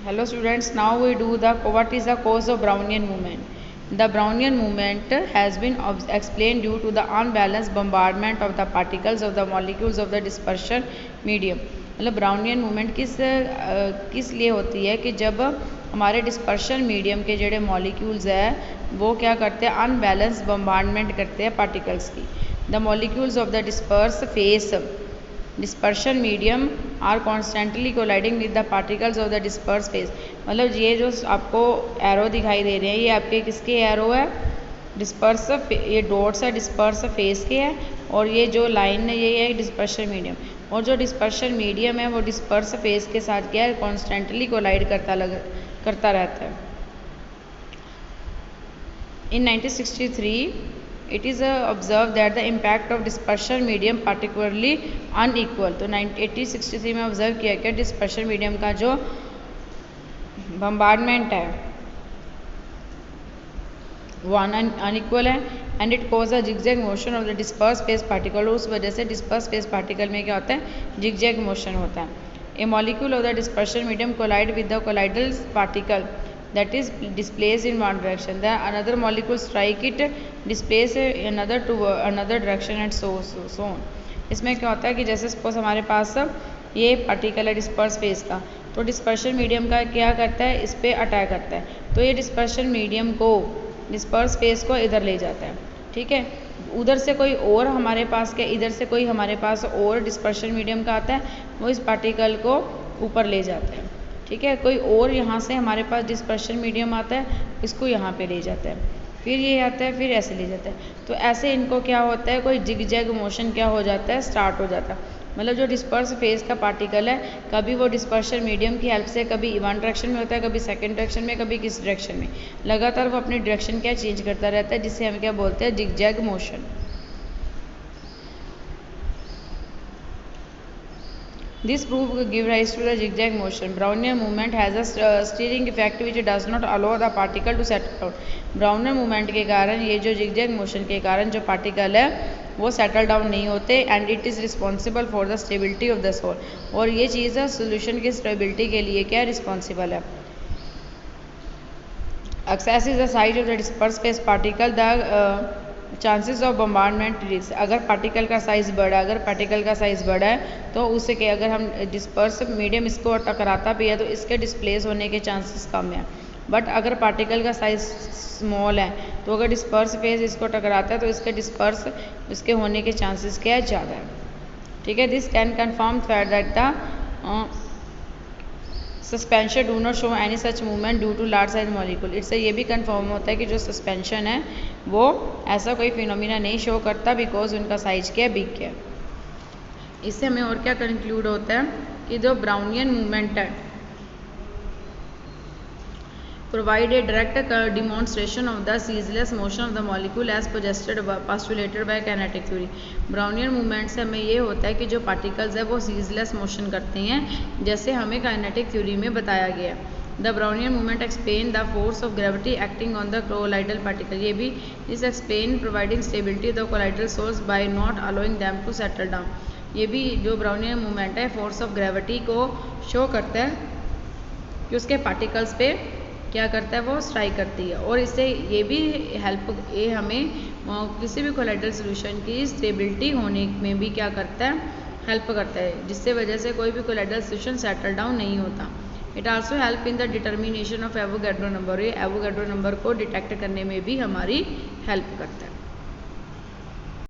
Hello students, now we do the what is the cause of Brownian movement. The Brownian movement has been explained due to the unbalanced bombardment of the particles of the molecules of the dispersion medium. मतलब Brownian movement किस लिए होती है कि जब हमारे dispersion medium के जोड़े मॉलिक्यूल्स है वो क्या करते हैं, अनबैलेंस बम्बार्डमेंट करते हैं पार्टिकल्स की. The molecules of the disperse phase dispersion medium are constantly colliding with the particles of the disperse phase. मतलब ये जो आपको एरो दिखाई दे रहे हैं ये आपके किसके एरो है, डिस्पर्स, ये डॉट्स है डिस्पर्स फेस के है, और ये जो लाइन है ये है डिस्पर्शन मीडियम. और जो डिस्पर्शन मीडियम है वो डिस्पर्स फेस के साथ क्या है, कॉन्स्टेंटली कोलाइड करता रहता है. इन 1963 it is observed that the impact of dispersion medium particularly unequal. तो 1863 में ऑब्जर्व किया गया डिस्पर्शन मीडियम का जो बम्बार्डमेंट है वो अनइक्वल है and it cause a zigzag motion of the disperse face particle. उस वजह से डिस्पर्स फेस पार्टिकल में क्या होता है, जिगजैग मोशन होता है. A molecule of the dispersion medium collide with the colloidal particle that is displaced in one direction, the another molecule strike it, displace another to another direction and so on. इसमें क्या होता है कि जैसे suppose हमारे पास ये particle है disperse phase का, तो डिस्पर्शन मीडियम का क्या करता है, इस पर अटैक करता है. तो ये डिस्पर्शन मीडियम को डिस्पर्स फेस को इधर ले जाता है. ठीक है, उधर से कोई और हमारे पास क्या, इधर से कोई हमारे पास और डिस्पर्शन मीडियम का आता है, वो इस पार्टिकल को ऊपर ले जाता है. ठीक है, कोई और यहाँ से हमारे पास डिस्पर्शन मीडियम आता है, इसको यहाँ पे ले जाता है, फिर ये आता है, फिर ऐसे ले जाता है. तो ऐसे इनको क्या होता है, कोई जिगजैग मोशन क्या हो जाता है, स्टार्ट हो जाता है. मतलब जो डिस्पर्स फेस का पार्टिकल है कभी वो डिस्पर्शन मीडियम की हेल्प से कभी वन डायरेक्शन में होता है, कभी सेकंड डायरेक्शन में, कभी किस डायरेक्शन में, लगातार वो अपनी डायरेक्शन क्या चेंज करता रहता है, जिससे हम क्या बोलते हैं, zigzag motion. This proof give rise to the zigzag motion. Brownian movement has a steering effect which does not allow the particle to settle down. Brownian movement के कारण ये जो zigzag motion के कारण जो particle है वो settle down नहीं होते and it is responsible for the stability of the solve. और ये चीज़ solution की stability के लिए क्या responsible है. Excess is the size of the dispersed phase particle. The chances of bombardment risk, अगर पार्टिकल का साइज़ बड़ा, अगर पार्टिकल का साइज़ बड़ा है तो उससे क्या, अगर हम डिस्पर्स मीडियम इसको टकराता भी है तो इसके डिस्प्लेस होने के चांसेस कम है. बट अगर पार्टिकल का साइज़ स्मॉल है तो अगर डिस्पर्स फेज इसको टकराता है तो इसके डिस्पर्स इसके होने के चांसेस क्या है, ज़्यादा है. ठीक है, this can confirm that the suspension do not show any such movement due to large size molecule. इससे ये भी कंफर्म होता है कि जो सस्पेंशन है वो ऐसा कोई फिनोमिना नहीं शो करता बिकॉज उनका साइज क्या है, बिग क्या है. इससे हमें और क्या कंक्लूड होता है कि जो ब्राउनियन मूवमेंट है provide a direct demonstration of the ceaseless motion of the molecule as postulated by kinetic theory. Brownian movement से हमें ये होता है कि जो पार्टिकल्स है वो सीजलेस मोशन करते हैं जैसे हमें काइनेटिक थ्योरी में बताया गया है. The Brownian movement explain the force of gravity acting on the colloidal particle. ये भी इस explain providing stability the colloidal sols by not allowing them to settle down. ये भी जो ब्राउनियन मूवमेंट है फोर्स ऑफ ग्रेविटी को show करता है कि उसके पार्टिकल्स पे क्या करता है, वो स्ट्राइक करती है. और इससे ये भी ये हमें किसी भी कोलाइडल सोल्यूशन की स्टेबिलिटी होने में भी क्या करता है, हेल्प करता है, जिससे वजह से कोई भी कोलाइडल सोल्यूशन सेटल डाउन नहीं होता. It also help in the determination of Avogadro number. ये एवोगैड्रो नंबर को डिटेक्ट करने में भी हमारी हेल्प करता है.